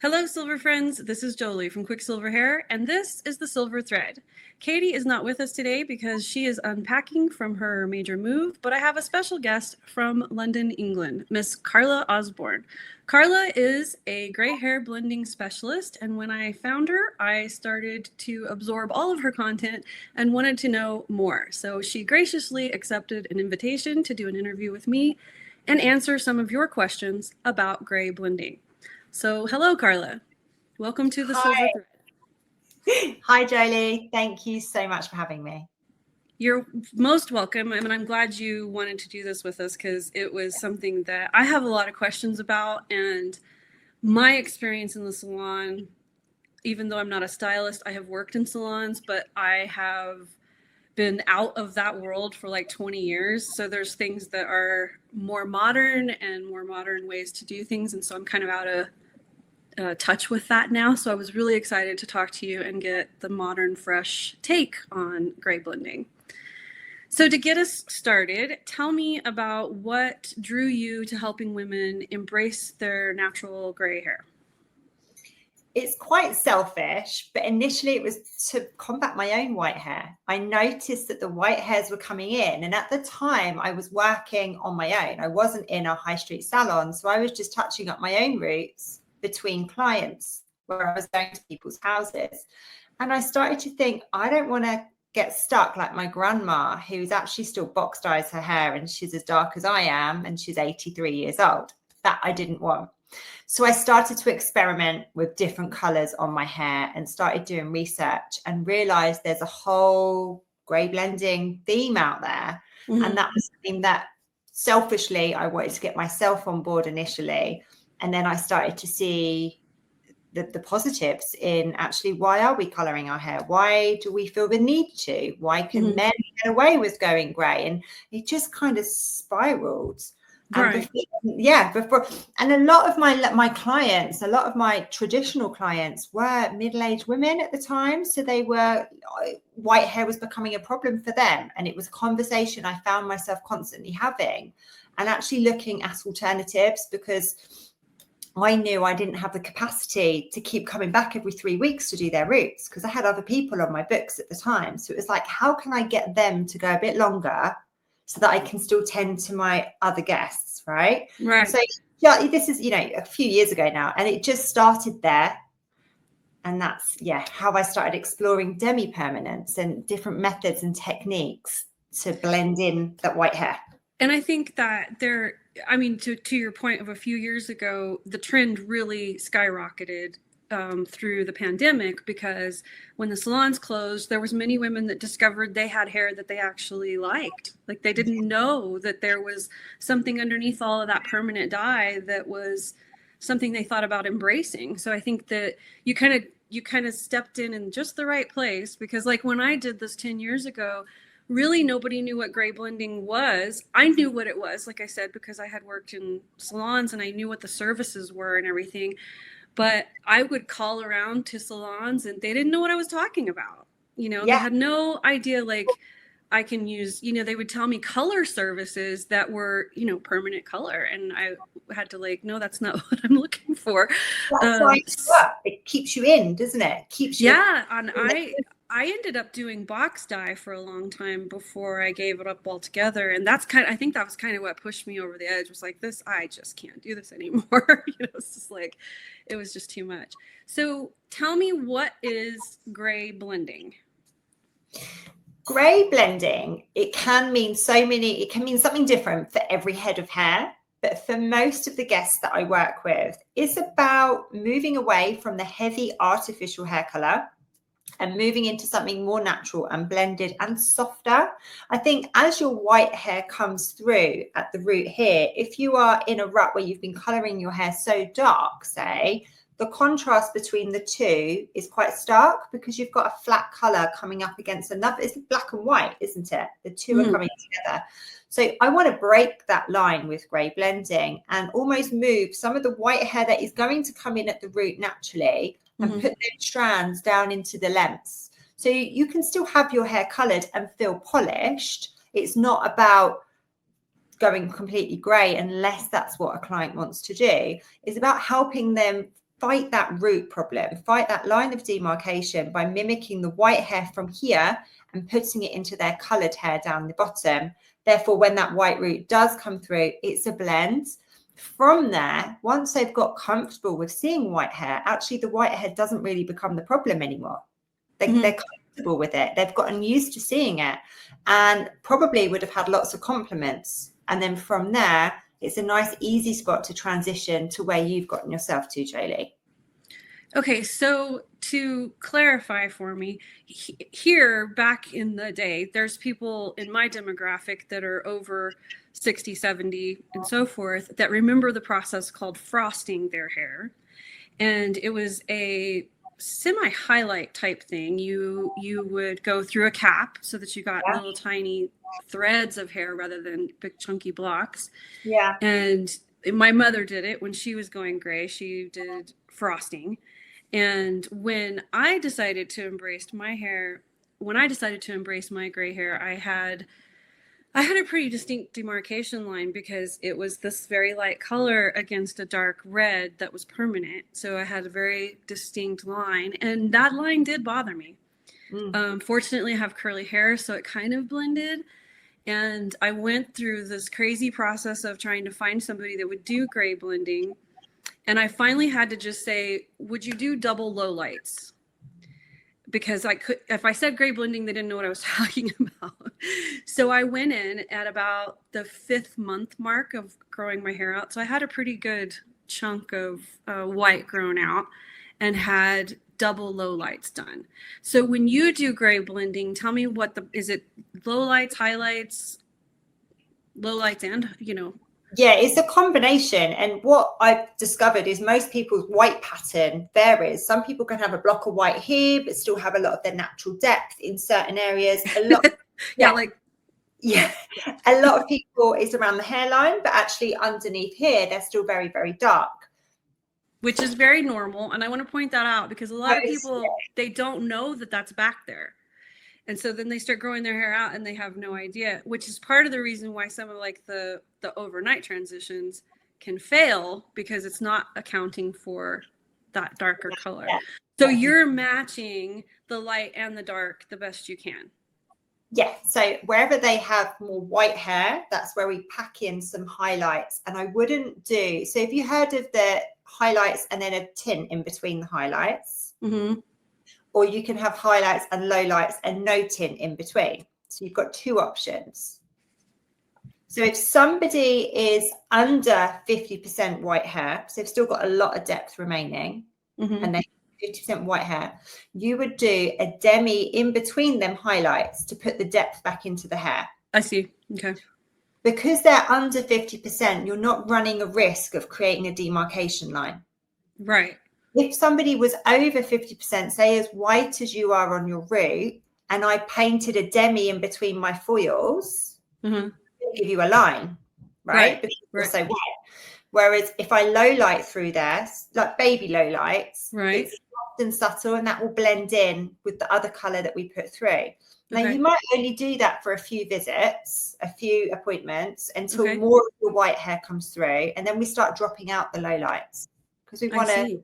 Hello, Silver friends. This is Joli from Quicksilver Hair, and this is the Silver Thread. Katie is not with us today because she is unpacking from her major move, but I have a special guest from London, England, Miss Karla Osborne. Karla is a gray hair blending specialist, and when I found her, I started to absorb all of her content and wanted to know more. So she graciously accepted an invitation to do an interview with me and answer some of your questions about gray blending. So hello, Karla. Welcome to the Silver Thread. Hi, Joli. Thank you so much for having me. You're most welcome. I mean, I'm glad you wanted to do this with us because it was something that I have a lot of questions about. And my experience in the salon, even though I'm not a stylist, I have worked in salons, but I have been out of that world for like 20 years. So there's things that are more modern and more modern ways to do things. And so I'm kind of out of touch with that now. So I was really excited to talk to you and get the modern, fresh take on gray blending. So to get us started, tell me about what drew you to helping women embrace their natural gray hair. It's quite selfish, but initially it was to combat my own white hair. I noticed that the white hairs were coming in, and at the time I was working on my own. I wasn't in a high street salon, so I was just touching up my own roots between clients where I was going to people's houses. And I started to think, I don't want to get stuck like my grandma, who's actually still box dyes her hair, and she's as dark as I am, and she's 83 years old. That I didn't want. So I started to experiment with different colors on my hair and started doing research and realized there's a whole gray blending theme out there. Mm-hmm. And that was something that selfishly I wanted to get myself on board initially. And then I started to see the positives in actually, why are we coloring our hair? Why do we feel the need to? Why can men get away with going gray? And it just kind of spiraled. Right. Before, and a lot of my clients, a lot of my traditional clients were middle-aged women at the time. So white hair was becoming a problem for them. And it was a conversation I found myself constantly having and actually looking at alternatives, because I knew I didn't have the capacity to keep coming back every 3 weeks to do their roots, because I had other people on my books at the time. So it was like, how can I get them to go a bit longer so that I can still tend to my other guests, right? Right. So yeah, this is, a few years ago now, and it just started there. And that's, how I started exploring Demi permanents and different methods and techniques to blend in that white hair. And I think that to your point of a few years ago, the trend really skyrocketed through the pandemic, because when the salons closed, there was many women that discovered they had hair that they actually liked. Like, they didn't know that there was something underneath all of that permanent dye that was something they thought about embracing. So I think that you kind of stepped in just the right place, because like when I did this 10 years ago, really nobody knew what gray blending was. I knew what it was, like I said, because I had worked in salons and I knew what the services were and everything. But I would call around to salons and they didn't know what I was talking about. They had no idea, like, I can use, they would tell me color services that were, permanent color. And I had to no, that's not what I'm looking for. It keeps you in, doesn't it? Keeps you. Yeah. And I ended up doing box dye for a long time before I gave it up altogether. And I think that was kind of what pushed me over the edge, was like, I just can't do this anymore. It's just like, it was just too much. So tell me, what is gray blending? Gray blending, it can mean something different for every head of hair. But for most of the guests that I work with, it's about moving away from the heavy artificial hair color and moving into something more natural and blended and softer. I think as your white hair comes through at the root here, if you are in a rut where you've been coloring your hair so dark, say, the contrast between the two is quite stark, because you've got a flat color coming up against another. It's black and white, isn't it? The two are coming together. So I want to break that line with gray blending and almost move some of the white hair that is going to come in at the root naturally and put those strands down into the lengths. So you can still have your hair colored and feel polished. It's not about going completely gray unless that's what a client wants to do. It's about helping them fight that root problem, fight that line of demarcation by mimicking the white hair from here and putting it into their coloured hair down the bottom. Therefore, when that white root does come through, it's a blend. From there, once they've got comfortable with seeing white hair, actually the white hair doesn't really become the problem anymore. They're comfortable with it. They've gotten used to seeing it and probably would have had lots of compliments. And then from there, it's a nice, easy spot to transition to where you've gotten yourself to, Joli. Okay, so to clarify for me, here back in the day, there's people in my demographic that are over 60, 70, and so forth that remember the process called frosting their hair. And it was a semi-highlight type thing. You would go through a cap so that you got little tiny threads of hair rather than big chunky blocks. Yeah. And my mother did it when she was going gray. She did frosting. And when I decided to embrace my hair, when I decided to embrace my gray hair, I had a pretty distinct demarcation line because it was this very light color against a dark red that was permanent. So I had a very distinct line, and that line did bother me. Fortunately, I have curly hair, so it kind of blended. And I went through this crazy process of trying to find somebody that would do gray blending. And I finally had to just say, would you do double lowlights? Because I could, if I said gray blending, they didn't know what I was talking about. So I went in at about the 5th month mark of growing my hair out. So I had a pretty good chunk of white grown out and had double lowlights done. So when you do gray blending, tell me is it lowlights, highlights, lowlights, and, Yeah, it's a combination. And what I've discovered is most people's white pattern varies. Some people can have a block of white here, but still have a lot of their natural depth in certain areas. A lot, a lot of people it's around the hairline, but actually underneath here, they're still very, very dark. Which is very normal. And I want to point that out because a lot of people, they don't know that that's back there. And so then they start growing their hair out and they have no idea, which is part of the reason why some of like the overnight transitions can fail, because it's not accounting for that darker color. Yeah. So you're matching the light and the dark the best you can. Yeah. So wherever they have more white hair, that's where we pack in some highlights. And I wouldn't do, so if you heard of the highlights and then a tint in between the highlights, or you can have highlights and lowlights and no tint in between. So you've got 2 options. So if somebody is under 50% white hair, so they've still got a lot of depth remaining, and they have 50% white hair, you would do a Demi in between them highlights to put the depth back into the hair. I see. Okay. Because they're under 50%, you're not running a risk of creating a demarcation line. Right. If somebody was over 50%, say as white as you are on your root, and I painted a Demi in between my foils, it'll give you a line, right? Because you're so white. Whereas if I low light through there, like baby low lights, it's soft and subtle, and that will blend in with the other color that we put through. Now, you might only do that for a few visits, a few appointments, until more of your white hair comes through. And then we start dropping out the low lights because we want to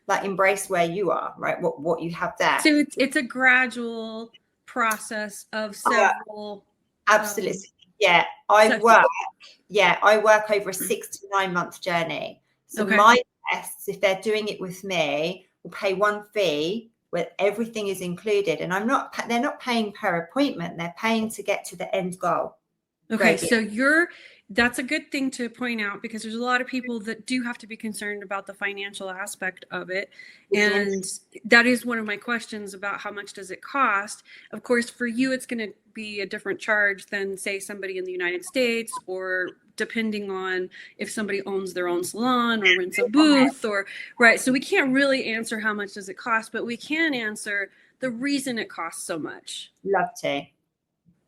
like embrace where you are, right? What you have there. So it's a gradual process of several. Absolutely. I work over a 6 to 9 month journey. So my guests, if they're doing it with me, will pay one fee where everything is included. And they're not paying per appointment. They're paying to get to the end goal. Okay. So that's a good thing to point out, because there's a lot of people that do have to be concerned about the financial aspect of it. And that is one of my questions about how much does it cost? Of course, for you, it's going to be a different charge than, say, somebody in the United States, or depending on if somebody owns their own salon or rents a booth So we can't really answer how much does it cost, but we can answer the reason it costs so much. Love to.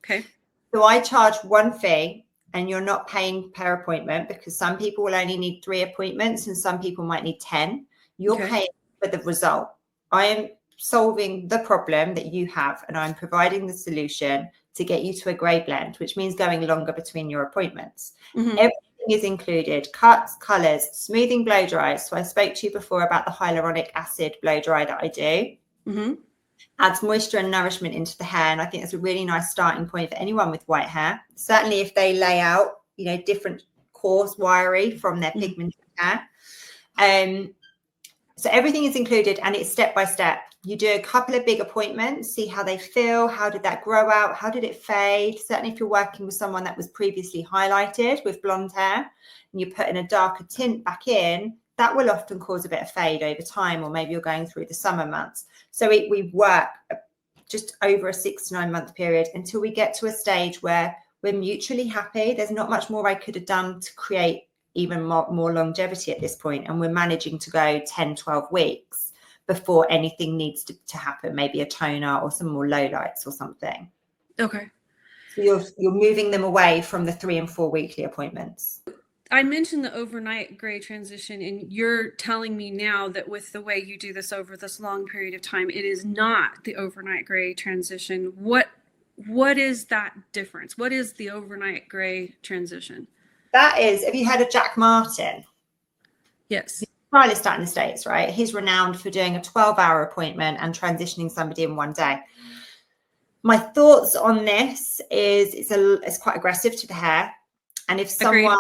Okay. So I charge one fee, and you're not paying per appointment, because some people will only need 3 appointments and some people might need 10. You're paying for the result. I am solving the problem that you have, and I'm providing the solution to get you to a grey blend, which means going longer between your appointments. Everything is included: cuts, colors, smoothing blow dries. So I spoke to you before about the hyaluronic acid blow dry that I do. Mm-hmm. Adds moisture and nourishment into the hair, and I think that's a really nice starting point for anyone with white hair. Certainly if they lay out, you know, different coarse, wiry from their pigmented hair. So everything is included, and it's step by step. You do a couple of big appointments, see how they feel, how did that grow out, how did it fade. Certainly if you're working with someone that was previously highlighted with blonde hair and you're putting a darker tint back in, that will often cause a bit of fade over time, or maybe you're going through the summer months. So we work just over a 6 to 9 month period until we get to a stage where we're mutually happy. There's not much more I could have done to create even more longevity at this point, and we're managing to go 10, 12 weeks before anything needs to happen, maybe a toner or some more lowlights or something. Okay. So you're moving them away from the 3 and 4 weekly appointments. I mentioned the overnight gray transition, and you're telling me now that with the way you do this over this long period of time, it is not the overnight gray transition. What is that difference? What is the overnight gray transition? That is, have you heard of Jack Martin? Yes. Stylist out in the States, right? He's renowned for doing a 12-hour appointment and transitioning somebody in one day. My thoughts on this is it's quite aggressive to the hair. And if someone,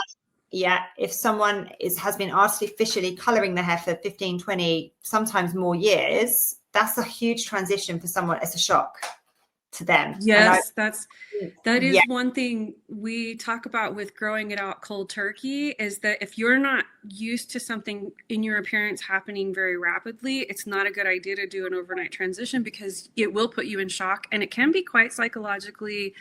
if someone has been artificially coloring their hair for 15, 20, sometimes more years, that's a huge transition for someone. It's a shock to them. Yes, that is one thing we talk about with growing it out cold turkey, is that if you're not used to something in your appearance happening very rapidly, it's not a good idea to do an overnight transition, because it will put you in shock, and it can be quite psychologically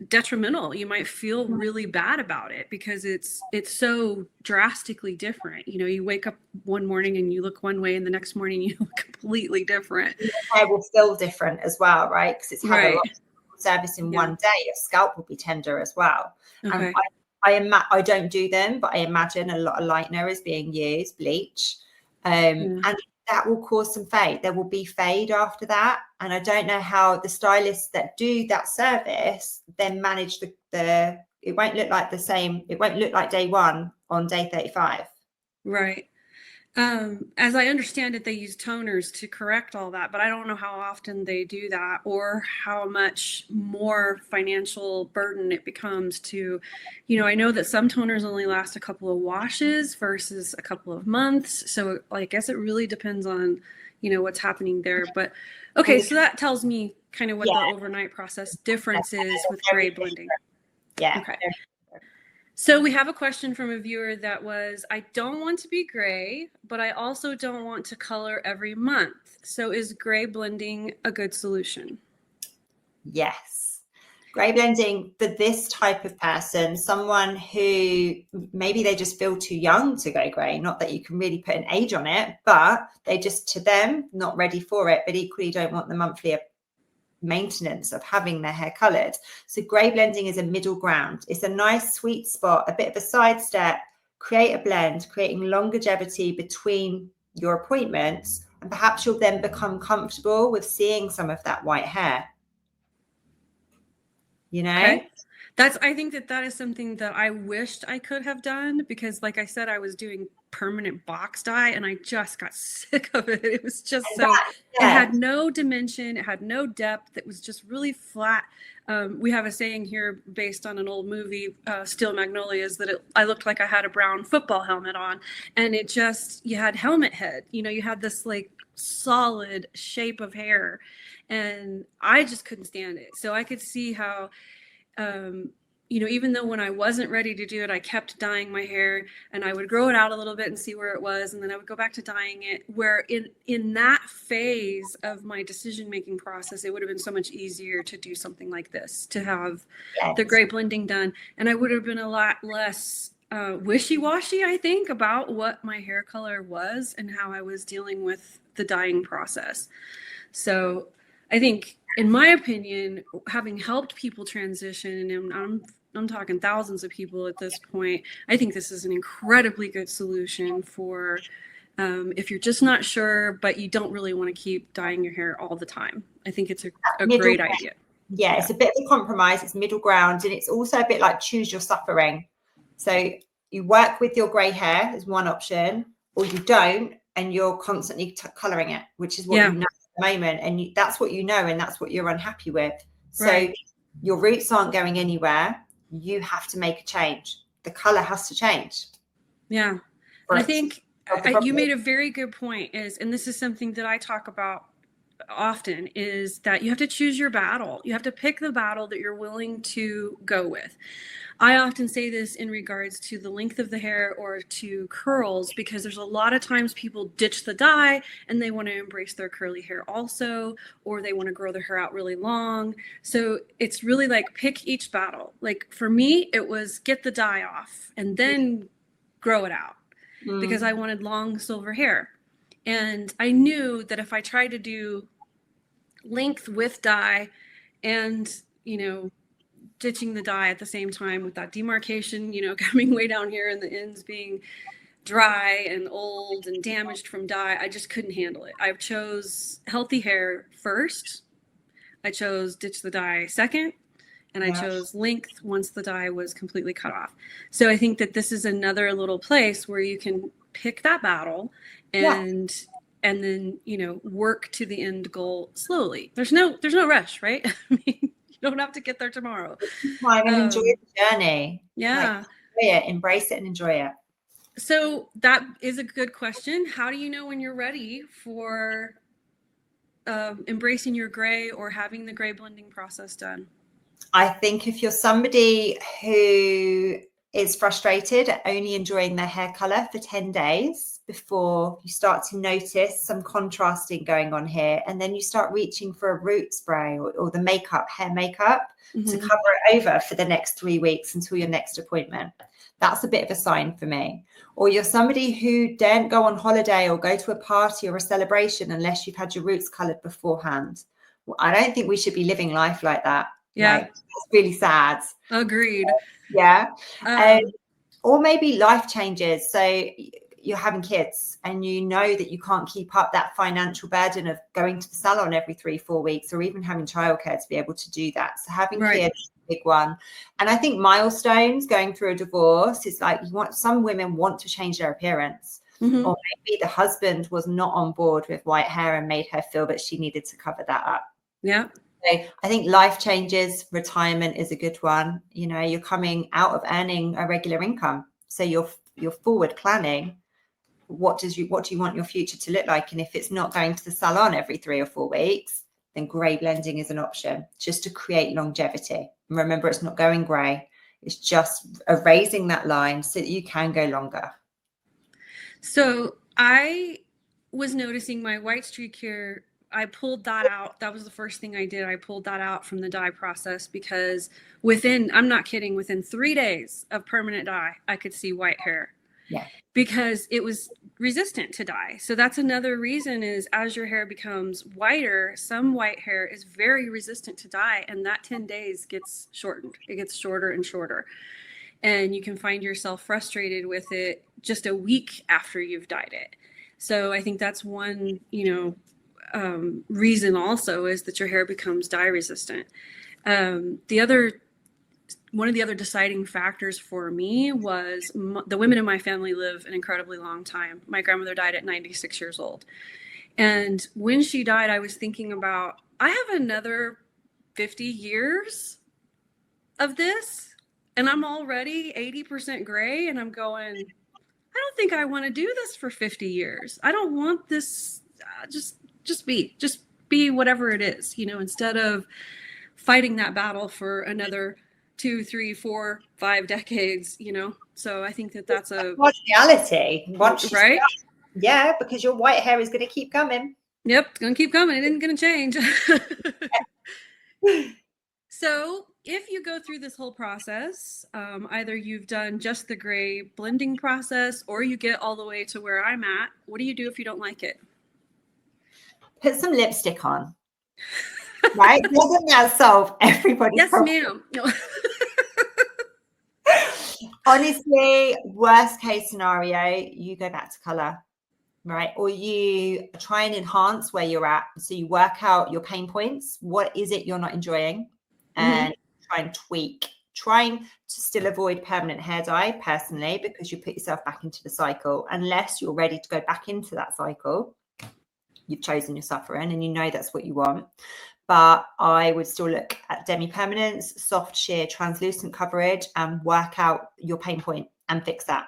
detrimental. You might feel really bad about it because it's so drastically different. You know, you wake up one morning and you look one way, and the next morning you look completely different. Your hair will feel different as well, right? Because it's had a lot of service in one day. Your scalp will be tender as well. Okay. And I don't do them, but I imagine a lot of lightener is being used, bleach, and that will cause some fade. There will be fade after that. And I don't know how the stylists that do that service then manage it won't look like the same. It won't look like day one on day 35. Right. As I understand it, they use toners to correct all that, but I don't know how often they do that, or how much more financial burden it becomes to, you know, I know that some toners only last a couple of washes versus a couple of months. So I guess it really depends on, you know, what's happening there. But okay, so that tells me kind of what the overnight process difference is with gray blending. Yeah. Okay. So we have a question from a viewer that was, I don't want to be gray, but I also don't want to color every month. So is gray blending a good solution? Yes. Gray blending for this type of person, someone who maybe they just feel too young to go gray, not that you can really put an age on it, but they just, to them, not ready for it, but equally don't want the monthly maintenance of having their hair colored. So gray blending is a middle ground. It's a nice sweet spot, a bit of a sidestep, create a blend, creating longevity between your appointments, and perhaps you'll then become comfortable with seeing some of that white hair, you know. Okay. I think that is something that I wished I could have done, because like I said, I was doing permanent box dye and I just got sick of it. It was just it had no dimension, it had no depth, it was just really flat. We have a saying here based on an old movie, Steel Magnolias, that I looked like I had a brown football helmet on, and you had helmet head, you know, you had this like solid shape of hair, and I just couldn't stand it. So I could see how you know, even though when I wasn't ready to do it, I kept dyeing my hair, and I would grow it out a little bit and see where it was, and then I would go back to dyeing it, where in that phase of my decision-making process, it would have been so much easier to do something like this, to have the gray blending done. And I would have been a lot less wishy-washy, I think, about what my hair color was and how I was dealing with the dyeing process. So I think, in my opinion, having helped people transition, and I'm talking thousands of people at this point, I think this is an incredibly good solution for if you're just not sure, but you don't really want to keep dyeing your hair all the time. I think it's a great idea. Yeah, it's a bit of a compromise. It's middle ground, and it's also a bit like choose your suffering. So you work with your grey hair is one option, or you don't, and you're constantly colouring it, which is what you know at the moment. And that's what you know, and that's what you're unhappy with. So your roots aren't going anywhere. You have to make a change. The colour has to change. Yeah. And I think you made a very good point and this is something that I talk about often, is that you have to choose your battle. You have to pick the battle that you're willing to go with. I often say this in regards to the length of the hair or to curls, because there's a lot of times people ditch the dye and they want to embrace their curly hair also, or they want to grow their hair out really long. So it's really like pick each battle. Like for me, it was get the dye off and then grow it out because I wanted long silver hair. And I knew that if I tried to do length with dye and, ditching the dye at the same time with that demarcation, coming way down here and the ends being dry and old and damaged from dye, I just couldn't handle it. I chose healthy hair first. I chose ditch the dye second. And I chose length once the dye was completely cut off. So I think that this is another little place where you can pick that battle and then, work to the end goal slowly. There's no rush, right? I mean, you don't have to get there tomorrow. And enjoy the journey. Yeah. Enjoy it, embrace it and enjoy it. So that is a good question. How do you know when you're ready for embracing your gray or having the gray blending process done? I think if you're somebody who is frustrated at only enjoying their hair color for 10 days before you start to notice some contrasting going on here, and then you start reaching for a root spray or the hair makeup to cover it over for the next 3 weeks until your next appointment, that's a bit of a sign for me. Or you're somebody who don't go on holiday or go to a party or a celebration unless you've had your roots colored beforehand. I don't think we should be living life like that. Yeah. It's really sad. Agreed. Yeah. Or maybe life changes. So you're having kids and you know that you can't keep up that financial burden of going to the salon every 3-4 weeks or even having childcare to be able to do that. So having kids is a big one. And I think milestones going through a divorce is like some women want to change their appearance. Or maybe the husband was not on board with white hair and made her feel that she needed to cover that up. Yeah. So I think life changes, retirement is a good one. You're coming out of earning a regular income. So you're forward planning. What do you want your future to look like? And if it's not going to the salon every 3 or 4 weeks, then gray blending is an option just to create longevity. And remember, it's not going gray. It's just erasing that line so that you can go longer. So I was noticing my white streak here. I pulled that out. That was the first thing I did. I pulled that out from the dye process because I'm not kidding, within 3 days of permanent dye, I could see white hair. Yeah. Because it was resistant to dye. So that's another reason is as your hair becomes whiter, some white hair is very resistant to dye, and that 10 days gets shortened. It gets shorter and shorter. And you can find yourself frustrated with it just a week after you've dyed it. So I think that's one, reason also is that your hair becomes dye resistant. One of the other deciding factors for me was the women in my family live an incredibly long time. My grandmother died at 96 years old. And when she died, I was thinking about, I have another 50 years of this and I'm already 80% gray, and I'm going, I don't think I want to do this for 50 years. I don't want this, just be whatever it is, instead of fighting that battle for another 2, 3, 4, 5 decades, So I think that's a reality. Right? Yeah, because your white hair is going to keep coming. Yep, it's going to keep coming. It isn't going to change. So if you go through this whole process, either you've done just the gray blending process or you get all the way to where I'm at, what do you do if you don't like it? Put some lipstick on. Right? Doesn't that solve everybody's problem? Yes, ma'am. Honestly, worst case scenario, you go back to color, right? Or you try and enhance where you're at. So you work out your pain points. What is it you're not enjoying? And try and tweak trying to still avoid permanent hair dye personally, because you put yourself back into the cycle unless you're ready to go back into that cycle. You've chosen your suffering and you know that's what you want. But I would still look at Demi permanence, soft, sheer, translucent coverage, and work out your pain point and fix that.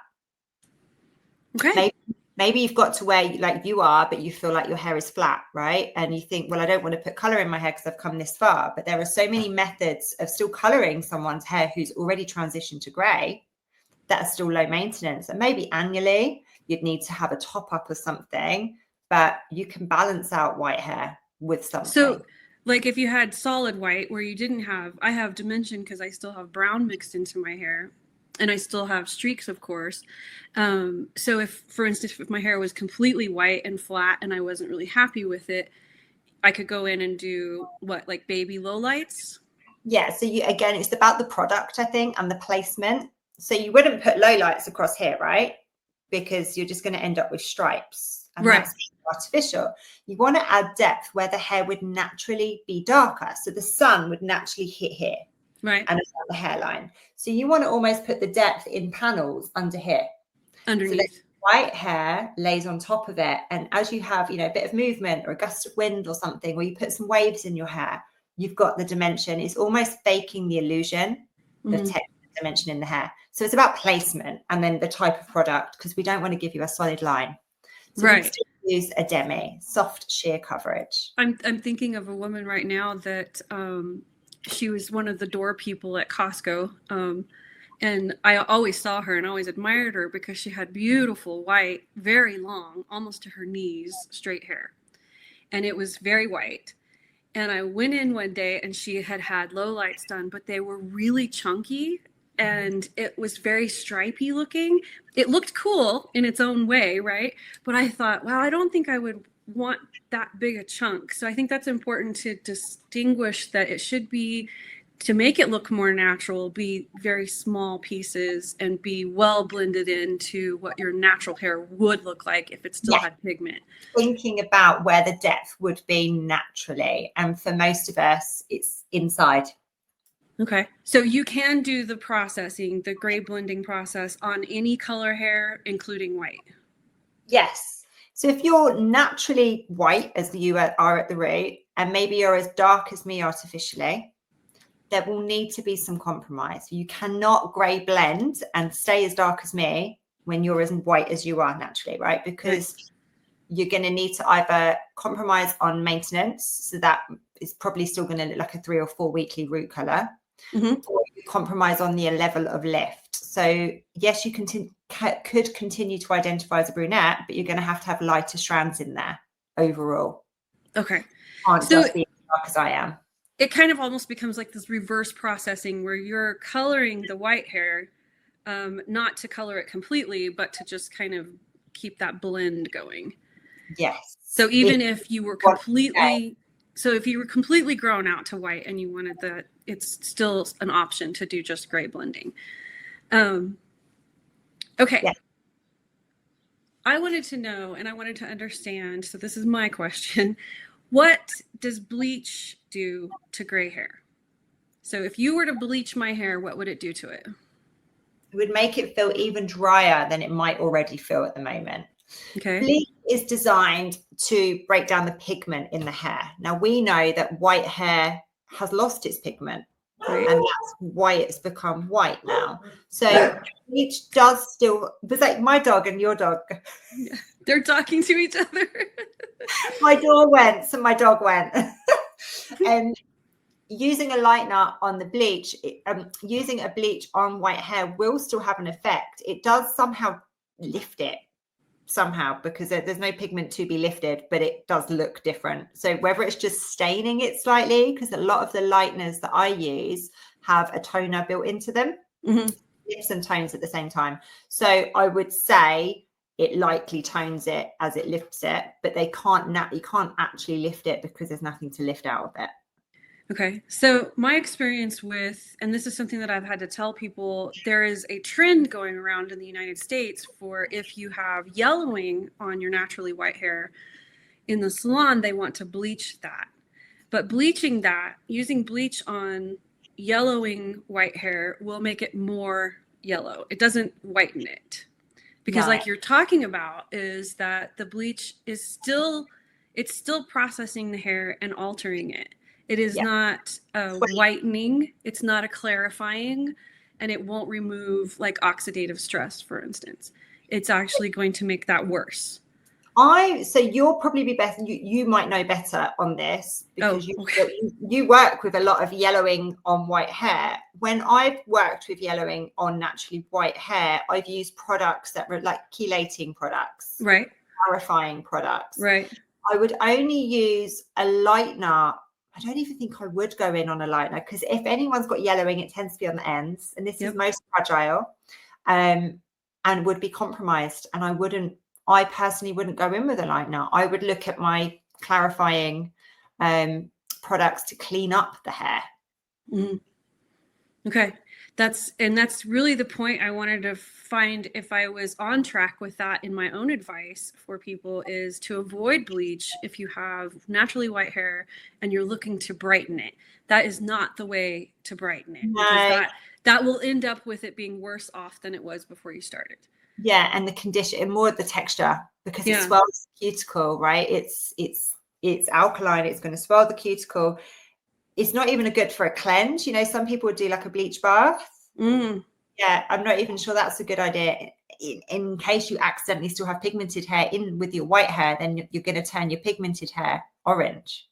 Okay. Maybe you've got to where like you are, but you feel like your hair is flat, right? And you think, well, I don't want to put color in my hair because I've come this far. But there are so many methods of still coloring someone's hair who's already transitioned to gray that are still low maintenance. And maybe annually you'd need to have a top up or something, but you can balance out white hair with something. So like if you had solid white where you didn't have, I have dimension because I still have brown mixed into my hair. And I still have streaks, of course. So if, for instance, if my hair was completely white and flat and I wasn't really happy with it, I could go in and do what, like baby lowlights? Yeah. So you, again, it's about the product, I think, and the placement. So you wouldn't put lowlights across here, right? Because you're just going to end up with stripes. And right. That's artificial. You want to add depth where the hair would naturally be darker. So the sun would naturally hit here. Right. And around the hairline. So you want to almost put the depth in panels under here. Underneath. So white hair lays on top of it. And as you have, a bit of movement or a gust of wind or something, or you put some waves in your hair, you've got the dimension. It's almost faking the illusion of texture dimension in the hair. So it's about placement and then the type of product, because we don't want to give you a solid line. So right. we still use a Demi, soft sheer coverage. I'm thinking of a woman right now that she was one of the door people at Costco. And I always saw her and always admired her because she had beautiful white, very long, almost to her knees, straight hair. And it was very white. And I went in one day and she had lowlights done, but they were really chunky and it was very stripy looking. It looked cool in its own way, right? But I thought, wow, I don't think I would want that big a chunk. So I think that's important to distinguish that it should be, to make it look more natural, be very small pieces and be well blended into what your natural hair would look like if it still had pigment. Thinking about where the depth would be naturally. And for most of us, it's inside. Okay. So you can do the processing, the gray blending process on any color hair, including white. Yes. So if you're naturally white as you are at the root, and maybe you're as dark as me artificially, there will need to be some compromise. You cannot gray blend and stay as dark as me when you're as white as you are naturally, right? Because you're going to need to either compromise on maintenance, so that is probably still going to look like a 3 or 4 weekly root color, or you compromise on the level of lift. So yes, you could continue to identify as a brunette, but you're going to have lighter strands in there overall. Okay. Can't just be as dark as I am. It kind of almost becomes like this reverse processing where you're coloring the white hair, not to color it completely, but to just kind of keep that blend going. Yes. So even if you were completely, grown out to white and you wanted that, it's still an option to do just gray blending. Okay. Yeah. I wanted to know, and I wanted to understand, so this is my question. What does bleach do to gray hair? So if you were to bleach my hair, what would it do to it? It would make it feel even drier than it might already feel at the moment. Okay. Bleach is designed to break down the pigment in the hair. Now we know that white hair has lost its pigment, and that's why it's become white now. So bleach does still, was like my dog and your dog. Yeah, they're talking to each other. My door went, so my dog went. And using a lightener on the bleach, using a bleach on white hair will still have an effect. It does somehow lift it somehow, because there's no pigment to be lifted, but it does look different. So whether it's just staining it slightly, because a lot of the lighteners that I use have a toner built into them, lifts and tones at the same time. So I would say it likely tones it as it lifts it, but you can't actually lift it because there's nothing to lift out of it. Okay. So my experience with, and this is something that I've had to tell people, there is a trend going around in the United States for, if you have yellowing on your naturally white hair in the salon, they want to bleach that. But bleaching that, using bleach on yellowing white hair will make it more yellow. It doesn't whiten it. Because No. like you're talking about is that the bleach is still, it's still processing the hair and altering it. It is Yeah. not a whitening, it's not a clarifying, and it won't remove like oxidative stress, for instance. It's actually going to make that worse. So you'll probably be better. You might know better on this because okay. you work with a lot of yellowing on white hair. When I've worked with yellowing on naturally white hair, I've used products that were like chelating products, Right. clarifying products. Right. I would only use a lightener. I don't even think I would go in on a lightener because if anyone's got yellowing, it tends to be on the ends, and this is most fragile, and would be compromised. And I personally wouldn't go in with a lightener. I would look at my clarifying products to clean up the hair. Mm-hmm. Okay. That's really the point I wanted to find if I was on track with that in my own advice for people is to avoid bleach if you have naturally white hair and you're looking to brighten it. That is not the way to brighten it because that will end up with it being worse off than it was before you started. Yeah, and the condition and more the texture because it swells the cuticle, right? It's alkaline, it's going to swell the cuticle. It's not even good for a cleanse. You know, some people would do like a bleach bath. Yeah, I'm not even sure that's a good idea. In case you accidentally still have pigmented hair in with your white hair, then you're going to turn your pigmented hair orange.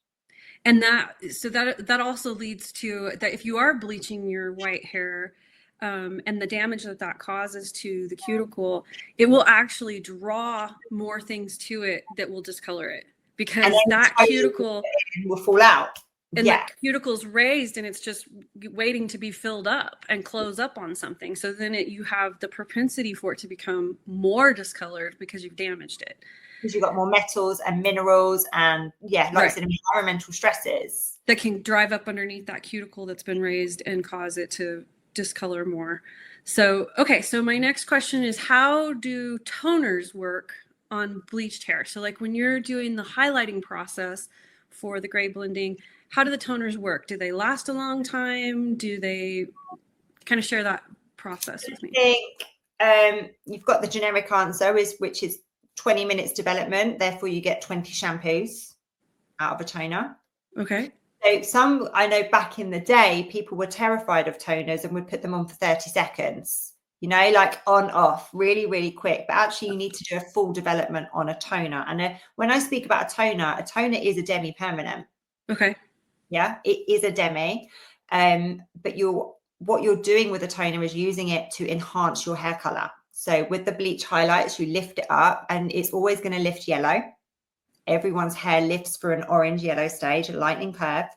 And that also leads to that if you are bleaching your white hair, and the damage that causes to the cuticle, it will actually draw more things to it that will discolor it because that cuticle will fall out. And the cuticle's raised and it's just waiting to be filled up and close up on something. So then you have the propensity for it to become more discolored because you've damaged it. Because you've got more metals and minerals and I said, environmental stresses. That can drive up underneath that cuticle that's been raised and cause it to discolor more. So, okay. So my next question is, how do toners work on bleached hair? So like when you're doing the highlighting process for the gray blending, how do the toners work? Do they last a long time? Do they kind of share that process with me? I think you've got the generic answer, which is 20 minutes development. Therefore, you get 20 shampoos out of a toner. Okay. So I know back in the day, people were terrified of toners and would put them on for 30 seconds, like on, off, really, really quick. But actually, you need to do a full development on a toner. And when I speak about a toner is a Demi permanent. Okay. Yeah, it is a Demi. But what you're doing with a toner is using it to enhance your hair color. So with the bleach highlights, you lift it up and it's always going to lift yellow. Everyone's hair lifts for an orange yellow stage, a lightning curve.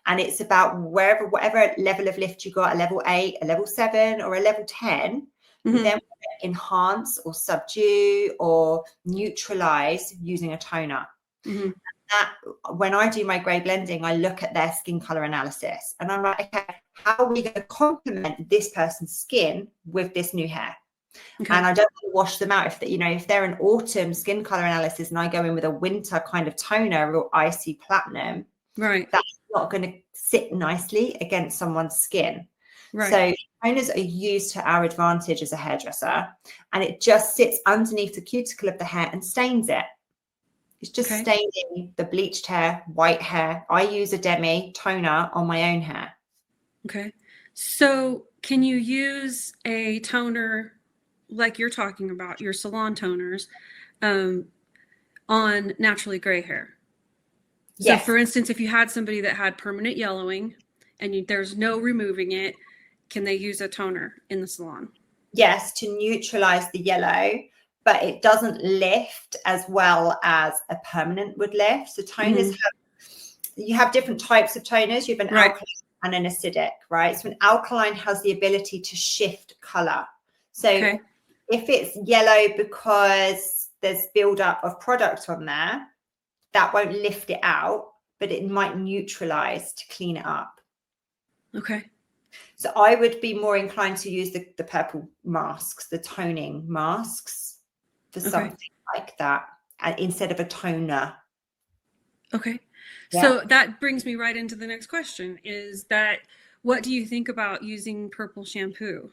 And it's about whatever level of lift you got, a level 8, a level 7, or a level 10, you then enhance or subdue or neutralize using a toner. That when I do my gray blending, I look at their skin color analysis and I'm like, okay, how are we going to complement this person's skin with this new hair? Okay. And I don't want to wash them out if they're an autumn skin color analysis and I go in with a winter kind of toner or icy platinum, right, that's not going to sit nicely against someone's skin. Right. So toners are used to our advantage as a hairdresser, and it just sits underneath the cuticle of the hair and stains it. It's just staining the bleached hair, white hair. I use a Demi toner on my own hair. Okay. So can you use a toner like you're talking about, your salon toners, on naturally gray hair? So for instance, if you had somebody that had permanent yellowing and there's no removing it, can they use a toner in the salon? Yes, to neutralize the yellow, but it doesn't lift as well as a permanent would lift. So toners you have different types of toners. You have an alkaline and an acidic, right? So an alkaline has the ability to shift color. So if it's yellow because there's buildup of product on there, that won't lift it out, but it might neutralize to clean it up. Okay. So I would be more inclined to use the purple masks, the toning masks for something like that instead of a toner. Okay. Yeah. So that brings me right into the next question is that What do you think about using purple shampoo?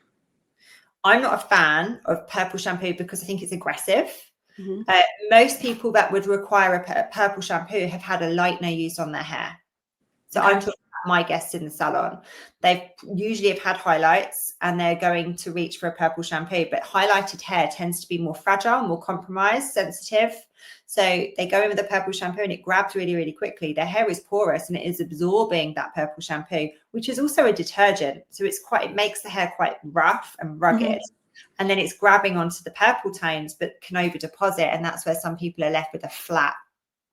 I'm not a fan of purple shampoo because I think it's aggressive. Mm-hmm. Most people that would require a purple shampoo have had a lightener used on their hair. So Okay. I'm talking about my guests in the salon. They usually have had highlights and they're going to reach for a purple shampoo, but highlighted hair tends to be more fragile, more compromised, sensitive. So they go in with a purple shampoo and it grabs really, really quickly. Their hair is porous and it is absorbing that purple shampoo, which is also a detergent. So it makes the hair quite rough and rugged. Mm-hmm. And then it's grabbing onto the purple tones, but can over deposit. And that's where some people are left with a flat,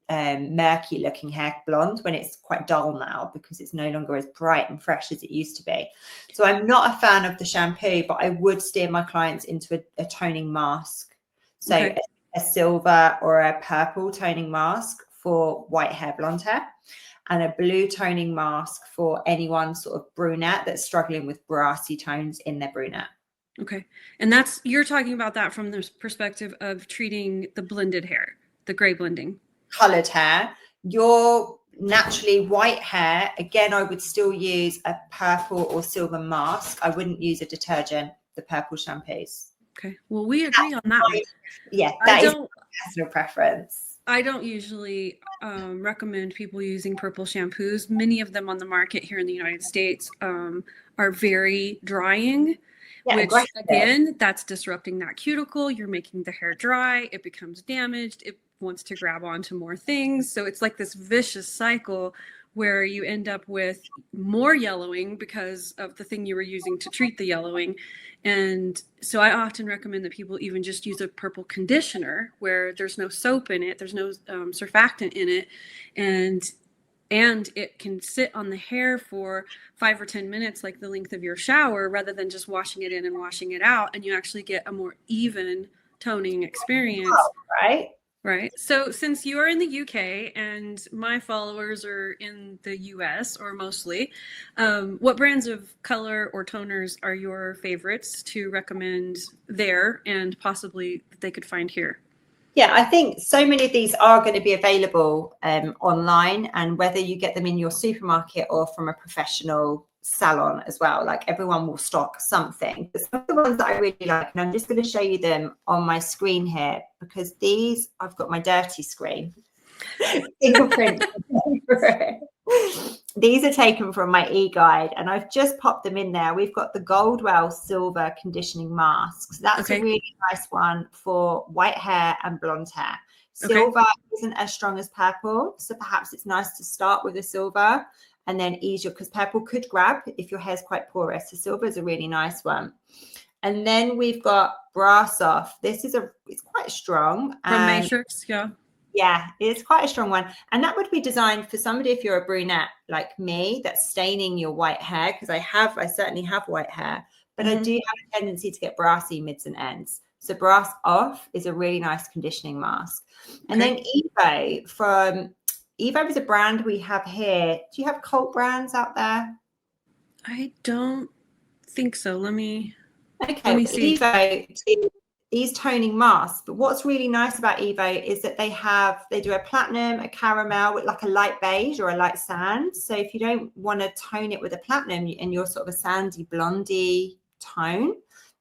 murky looking hair blonde when it's quite dull now because it's no longer as bright and fresh as it used to be. So I'm not a fan of the shampoo, but I would steer my clients into a toning mask. So Okay. a silver or a purple toning mask for white hair, blonde hair, and a blue toning mask for anyone sort of brunette that's struggling with brassy tones in their brunette. Okay. And you're talking about that from the perspective of treating the blended hair, the gray blending. Colored hair. Your naturally white hair, again, I would still use a purple or silver mask. I wouldn't use a detergent, the purple shampoos. Okay. Well, we agree on that one. Yeah, I that is don't personal preference. I don't usually recommend people using purple shampoos. Many of them on the market here in the United States are very drying, Yeah, which aggressive. again, that's disrupting that cuticle. You're making the hair dry. It becomes damaged. It wants to grab onto more things. So it's like this vicious cycle where you end up with more yellowing because of the thing you were using to treat the yellowing. And so I often recommend that people even just use a purple conditioner where there's no soap in it, there's no surfactant in it, and it can sit on the hair for 5 or 10 minutes, like the length of your shower, rather than just washing it in and washing it out, and you actually get a more even toning experience. Oh, right. Right. So since you are in the UK and my followers are in the US or mostly, what brands of color or toners are your favorites to recommend there and possibly that they could find here? Yeah, I think so many of these are going to be available online, and whether you get them in your supermarket or from a professional salon as well, like everyone will stock something. But some of the ones that I really like, and I'm just going to show you them on my screen here because these, I've got my dirty screen. Fingerprint. These are taken from my e-guide and I've just popped them in there. We've got the Goldwell Silver Conditioning Masks. That's a really nice one for white hair and blonde hair. Silver isn't as strong as purple, so perhaps it's nice to start with a silver and then ease your, because purple could grab if your hair's quite porous. So silver is a really nice one. And then we've got Brass Off. This is it's quite strong. From Matrix, yeah. Yeah, it's quite a strong one. And that would be designed for somebody, if you're a brunette like me, that's staining your white hair, because I certainly have white hair, but I do have a tendency to get brassy mids and ends. So Brass Off is a really nice conditioning mask. And then Evo is a brand we have here. Do you have cult brands out there? I don't think so. Let me see. Evo, these toning masks, but what's really nice about Evo is that they do a platinum, a caramel with like a light beige or a light sand. So if you don't want to tone it with a platinum and you're sort of a sandy blondie tone,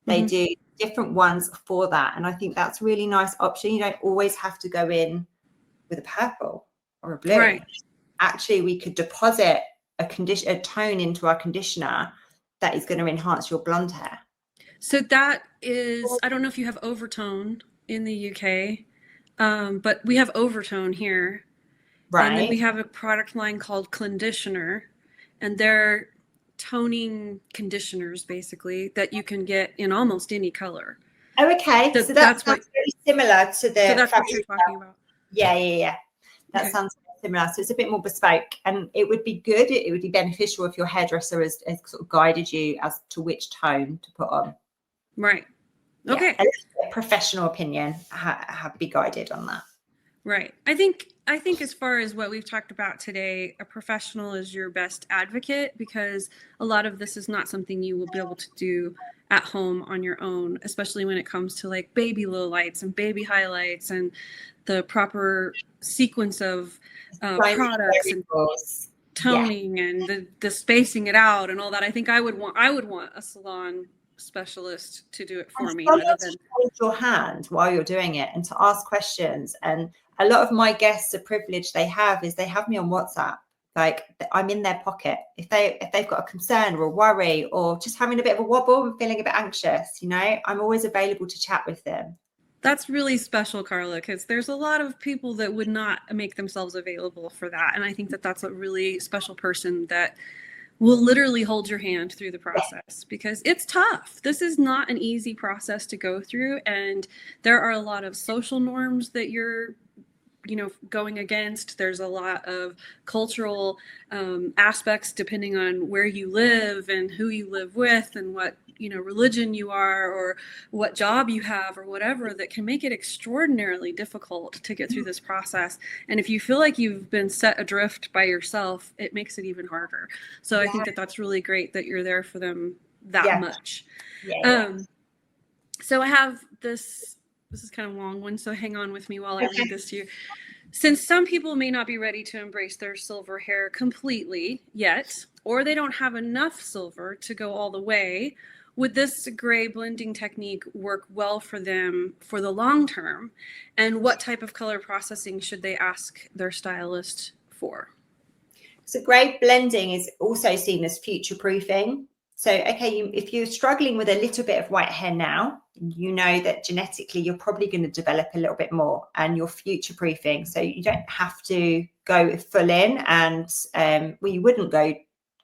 they do different ones for that. And I think that's a really nice option. You don't always have to go in with a purple or a blue. Right. Actually, we could deposit a tone into our conditioner that is going to enhance your blonde hair. So that is, I don't know if you have overtone in the UK, but we have overtone here. Right. And then we have a product line called Conditioner, and they're toning conditioners basically that you can get in almost any color. Oh, okay. So that's very similar to the. So that's what you're talking about. Yeah. That sounds similar. So it's a bit more bespoke, and it would be good. It would be beneficial if your hairdresser has sort of guided you as to which tone to put on. Right. Okay. Yeah, a professional opinion. Be guided on that. Right. I think as far as what we've talked about today, a professional is your best advocate, because a lot of this is not something you will be able to do at home on your own, especially when it comes to like baby lowlights and baby highlights and the proper sequence of products. toning and the spacing it out and all that. I think I would want a salon specialist to do it for me rather than hold your hand while you're doing it and to ask questions. And a lot of my guests, a privilege they have me on WhatsApp. Like, I'm in their pocket. If they've got a concern or a worry or just having a bit of a wobble and feeling a bit anxious, you know, I'm always available to chat with them. That's really special, Karla, because there's a lot of people that would not make themselves available for that. And I think that that's a really special person that will literally hold your hand through the process, because it's tough. This is not an easy process to go through. And there are a lot of social norms that you're going against. There's a lot of cultural aspects depending on where you live and who you live with and what religion you are or what job you have or whatever, that can make it extraordinarily difficult to get through this process. And if you feel like you've been set adrift by yourself, it makes it even harder. So I think that that's really great that you're there for them that much. So I have this is kind of a long one, so hang on with me while I read this to you. Since some people may not be ready to embrace their silver hair completely yet, or they don't have enough silver to go all the way, would this gray blending technique work well for them for the long term? And what type of color processing should they ask their stylist for? So gray blending is also seen as future proofing. So, okay, if you're struggling with a little bit of white hair now, you know that genetically you're probably going to develop a little bit more and you're future proofing. So you don't have to go full in and, well, you wouldn't go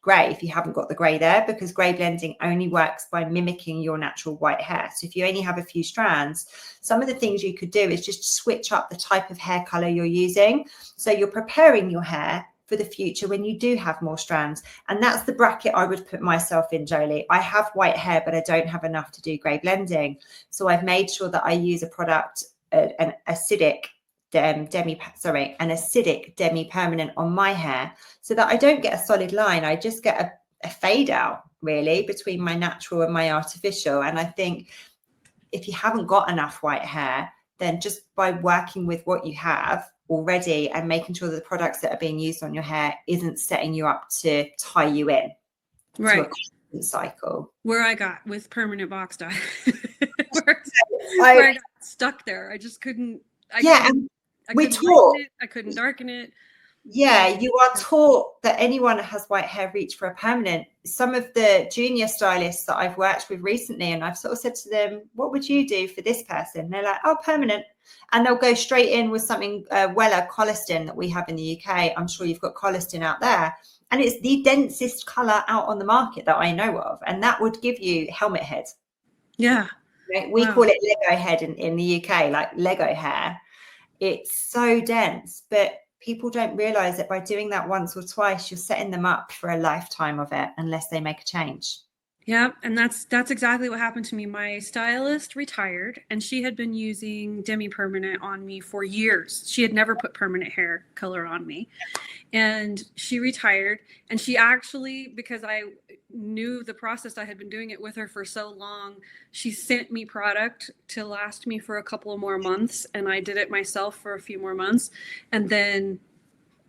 grey if you haven't got the grey there, because grey blending only works by mimicking your natural white hair. So if you only have a few strands, some of the things you could do is just switch up the type of hair color you're using. So you're preparing your hair for the future when you do have more strands. And that's the bracket I would put myself in, Joli. I have white hair, but I don't have enough to do grey blending. So I've made sure that I use a product, an acidic Demi permanent on my hair, so that I don't get a solid line. I just get a fade out really between my natural and my artificial. And I think if you haven't got enough white hair, then just by working with what you have already and making sure that the products that are being used on your hair isn't setting you up to tie you in to a constant cycle. Where I got with permanent box dye, where I got stuck there. I just couldn't. I couldn't darken it. Yeah, you are taught that anyone that has white hair reach for a permanent. Some of the junior stylists that I've worked with recently, and I've sort of said to them, what would you do for this person? And they're like, oh, permanent. And they'll go straight in with something Weller colistin that we have in the UK. I'm sure you've got colistin out there. And it's the densest colour out on the market that I know of. And that would give you helmet head. Yeah. We call it Lego head in the UK, like Lego hair. It's so dense, but people don't realize that by doing that once or twice, you're setting them up for a lifetime of it unless they make a change. Yeah, and that's exactly what happened to me. My stylist retired, and she had been using Demi permanent on me for years. She had never put permanent hair color on me, and she retired. And she actually, because I knew the process, I had been doing it with her for so long, she sent me product to last me for a couple of more months, and I did it myself for a few more months, and then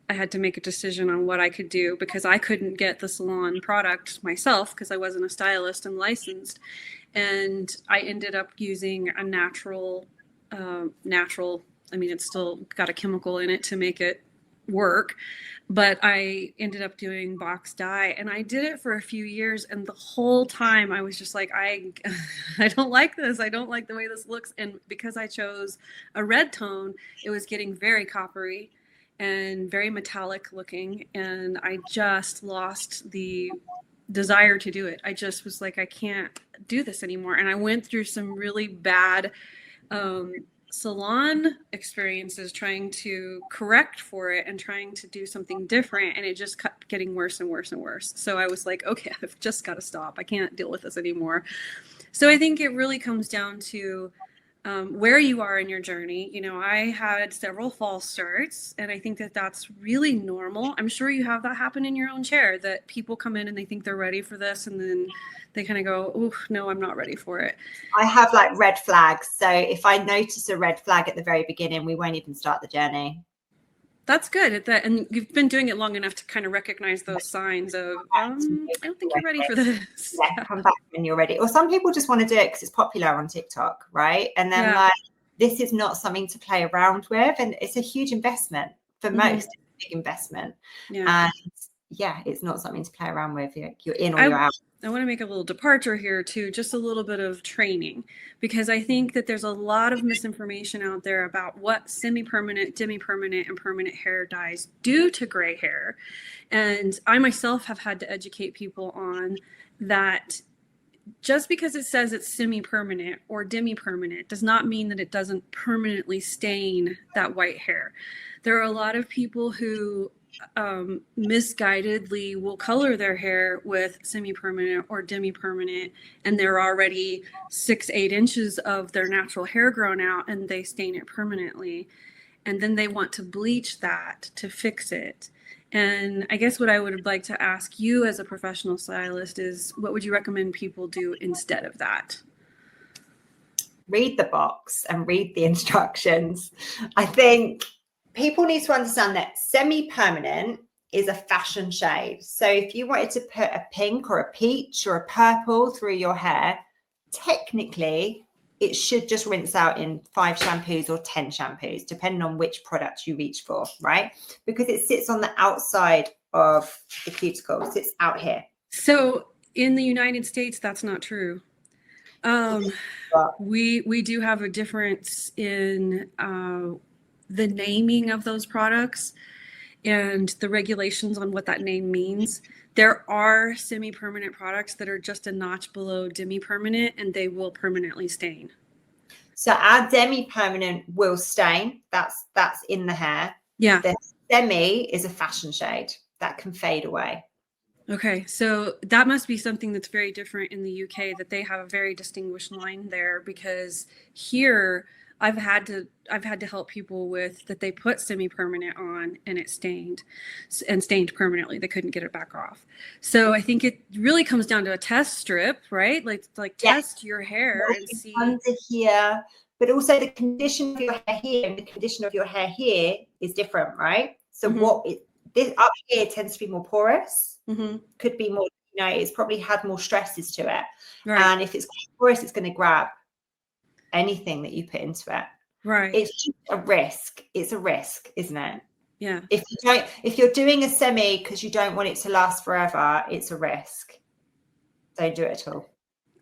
I had to make a decision on what I could do, because I couldn't get the salon product myself because I wasn't a stylist and licensed. And I ended up using a natural, I mean, it's still got a chemical in it to make it work, but I ended up doing box dye, and I did it for a few years. And the whole time I was just like, I don't like this. I don't like the way this looks. And because I chose a red tone, it was getting very coppery and very metallic looking, and I just lost the desire to do it. I just was like, I can't do this anymore. And I went through some really bad salon experiences trying to correct for it and trying to do something different, and it just kept getting worse and worse and worse. So I was like, okay, I've just got to stop. I can't deal with this anymore. So I think it really comes down to where you are in your journey. You know, I had several false starts, and I think that that's really normal. I'm sure you have that happen in your own chair, that people come in and they think they're ready for this, and then they kind of go, oh, no, I'm not ready for it. I have like red flags. So if I notice a red flag at the very beginning, we won't even start the journey. That's good. And you've been doing it long enough to kind of recognize those signs of, I don't think you're ready for this. Yeah, come back when you're ready. Or some people just want to do it because it's popular on TikTok, right? And then Yeah. this is not something to play around with, and it's a huge investment for most. It's a big investment, and it's not something to play around with. You're in or you're out. I want to make a little departure here too, just a little bit of training, because I think that there's a lot of misinformation out there about what semi-permanent, demi-permanent, and permanent hair dyes do to gray hair. And I myself have had to educate people on that. Just because it says it's semi-permanent or demi-permanent does not mean that it doesn't permanently stain that white hair. There are a lot of people who misguidedly will color their hair with semi-permanent or demi-permanent, and they're already 6-8 inches of their natural hair grown out, and they stain it permanently, and then they want to bleach that to fix it. And I guess what I would like to ask you as a professional stylist is, what would you recommend people do instead of that? Read the box and read the instructions. I think people need to understand that semi-permanent is a fashion shade. So if you wanted to put a pink or a peach or a purple through your hair, technically it should just rinse out in 5 shampoos or 10 shampoos, depending on which product you reach for, right? Because it sits on the outside of the cuticle, it sits out here. So in the United States, that's not true. We do have a difference in the naming of those products and the regulations on what that name means. There are semi-permanent products that are just a notch below demi-permanent, and they will permanently stain. So our demi-permanent will stain. That's in the hair. Yeah. The semi is a fashion shade that can fade away. Okay, so that must be something that's very different in the UK, that they have a very distinguished line there, because here I've had to help people with that they put semi-permanent on and it stained permanently. They couldn't get it back off. So I think it really comes down to a test strip, right? Like test your hair and see under here, but also the condition of your hair here and the condition of your hair here is different, right? So this up here tends to be more porous, could be more, it's probably had more stresses to it. Right. And if it's porous, it's going to grab anything that you put into it. Right. It's just a risk. It's a risk, isn't it? Yeah. If you're doing a semi because you don't want it to last forever, it's a risk. Don't do it at all.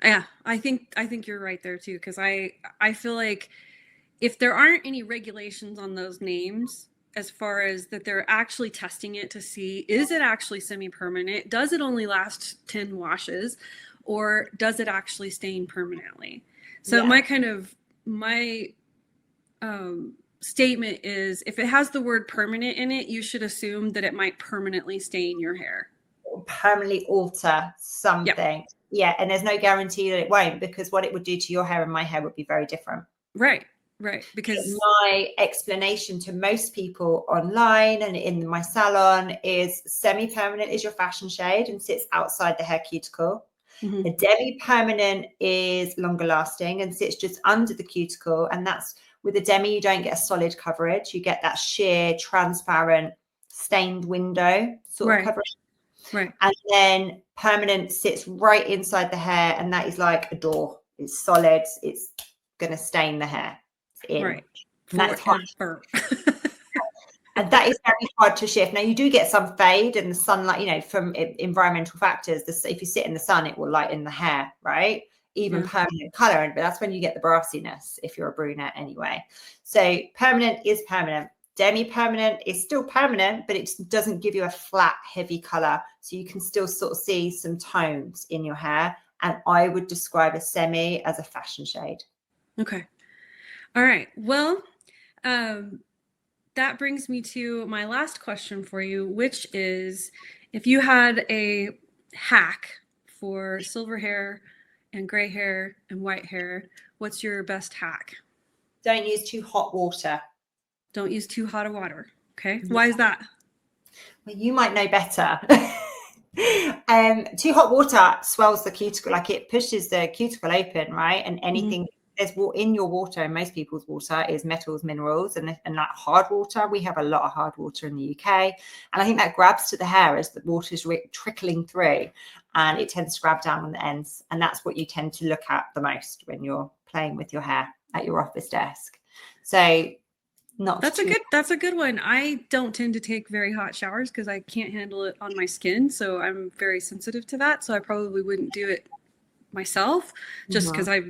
Yeah, I think you're right there too, because I feel like if there aren't any regulations on those names, as far as that they're actually testing it to see, is it actually semi-permanent? Does it only last 10 washes, or does it actually stain permanently? So my statement is, if it has the word permanent in it, you should assume that it might permanently stain your hair. Or permanently alter something. Yeah, and there's no guarantee that it won't, because what it would do to your hair and my hair would be very different. Right. Because my explanation to most people online and in my salon is semi-permanent is your fashion shade and sits outside the hair cuticle. A demi-permanent is longer lasting and sits just under the cuticle, and that's with a demi you don't get a solid coverage, you get that sheer transparent stained window sort of coverage. Right. And then permanent sits right inside the hair, and that is like a door. It's solid, it's going to stain the hair in. Right. And that's hard. And that is very hard to shift. Now, you do get some fade in the sunlight, from environmental factors. If you sit in the sun, it will lighten the hair, right? Even permanent color. But that's when you get the brassiness, if you're a brunette anyway. So permanent is permanent. Demi-permanent is still permanent, but it doesn't give you a flat, heavy color. So you can still sort of see some tones in your hair. And I would describe a semi as a fashion shade. Okay. All right. Well, that brings me to my last question for you, which is, if you had a hack for silver hair and gray hair and white hair, what's your best hack? Don't use too hot water. Don't use too hot of water. Okay. Why is that? Well, you might know better. Too hot water swells the cuticle, like it pushes the cuticle open, right? And anything there's in your water, and most people's water is metals, minerals, and like hard water. We have a lot of hard water in the UK, and I think that grabs to the hair as the water is trickling through, and it tends to grab down on the ends, and that's what you tend to look at the most when you're playing with your hair at your office desk. So that's a good one. I don't tend to take very hot showers because I can't handle it on my skin, so I'm very sensitive to that. So I probably wouldn't do it myself, just because I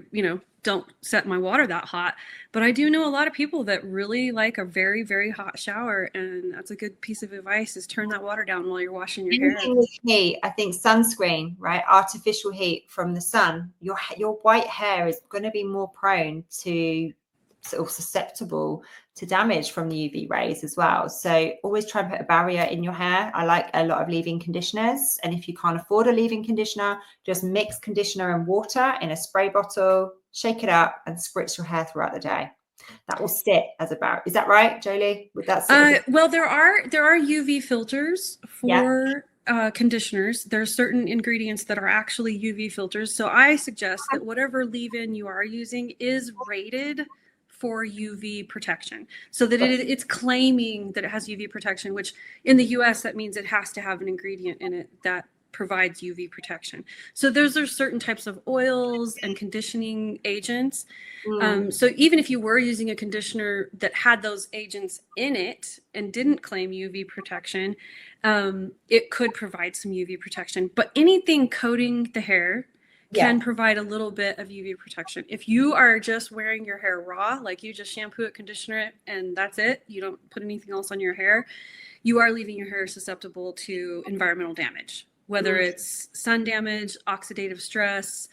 don't set my water that hot. But I do know a lot of people that really like a very, very hot shower, and that's a good piece of advice, is turn that water down while you're washing your hair. With heat, I think sunscreen, right? Artificial heat from the sun, your white hair is going to be more prone to, sort of susceptible to damage from the UV rays as well. So always try and put a barrier in your hair. I like a lot of leave-in conditioners, and if you can't afford a leave-in conditioner, just mix conditioner and water in a spray bottle, shake it up, and spritz your hair throughout the day. That will sit as a barrier. Is that right, Jolie? Would that well, there are UV filters for conditioners. There are certain ingredients that are actually UV filters. So I suggest that whatever leave-in you are using is rated for UV protection, so that it's claiming that it has UV protection, which in the US that means it has to have an ingredient in it that provides UV protection. So those are certain types of oils and conditioning agents. So even if you were using a conditioner that had those agents in it and didn't claim UV protection, it could provide some UV protection. But anything coating the hair can provide a little bit of UV protection. If you are just wearing your hair raw, like you just shampoo it, conditioner it, and that's it, you don't put anything else on your hair, you are leaving your hair susceptible to environmental damage, whether it's sun damage, oxidative stress,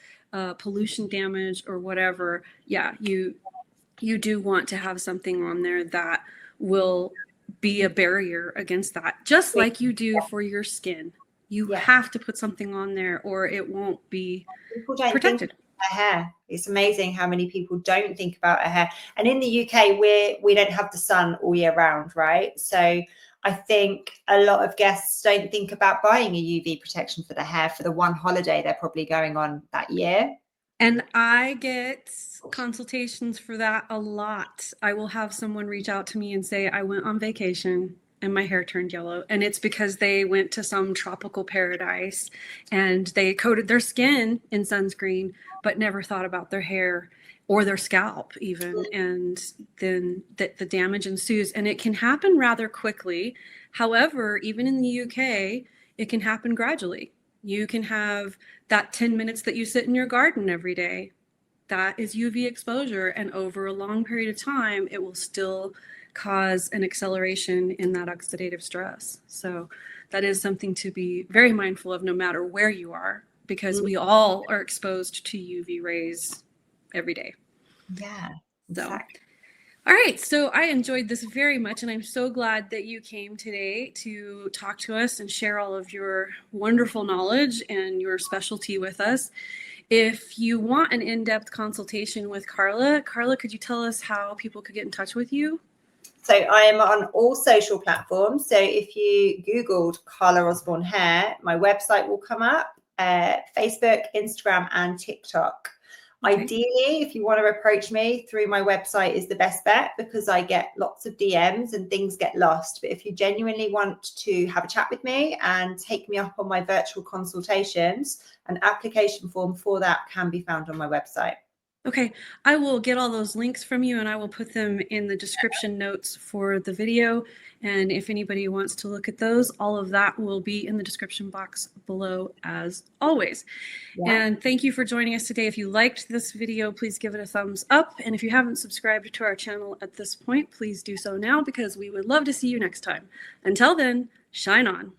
pollution damage, or whatever. Yeah, you do want to have something on there that will be a barrier against that, just like you do for your skin. You have to put something on there or it won't be protected. Our hair. It's amazing how many people don't think about our hair. And in the UK, we don't have the sun all year round, right? So I think a lot of guests don't think about buying a UV protection for the hair for the one holiday they're probably going on that year. And I get consultations for that a lot. I will have someone reach out to me and say, I went on vacation and my hair turned yellow. And it's because they went to some tropical paradise and they coated their skin in sunscreen, but never thought about their hair or their scalp even. And then the damage ensues, and it can happen rather quickly. However, even in the UK, it can happen gradually. You can have that 10 minutes that you sit in your garden every day. That is UV exposure. And over a long period of time, it will still cause an acceleration in that oxidative stress. So that is something to be very mindful of no matter where you are, because we all are exposed to UV rays every day. Yeah, exactly. All right, so I enjoyed this very much, and I'm so glad that you came today to talk to us and share all of your wonderful knowledge and your specialty with us. If you want an in-depth consultation with Karla, could you tell us how people could get in touch with you? So I am on all social platforms. So if you Googled Karla Osborne hair, my website will come up, Facebook, Instagram, and TikTok. Okay. Ideally, if you want to approach me through my website is the best bet, because I get lots of DMs and things get lost. But if you genuinely want to have a chat with me and take me up on my virtual consultations, an application form for that can be found on my website. Okay, I will get all those links from you and I will put them in the description notes for the video. And if anybody wants to look at those, all of that will be in the description box below as always. Yeah. And thank you for joining us today. If you liked this video, please give it a thumbs up. And if you haven't subscribed to our channel at this point, please do so now, because we would love to see you next time. Until then, shine on.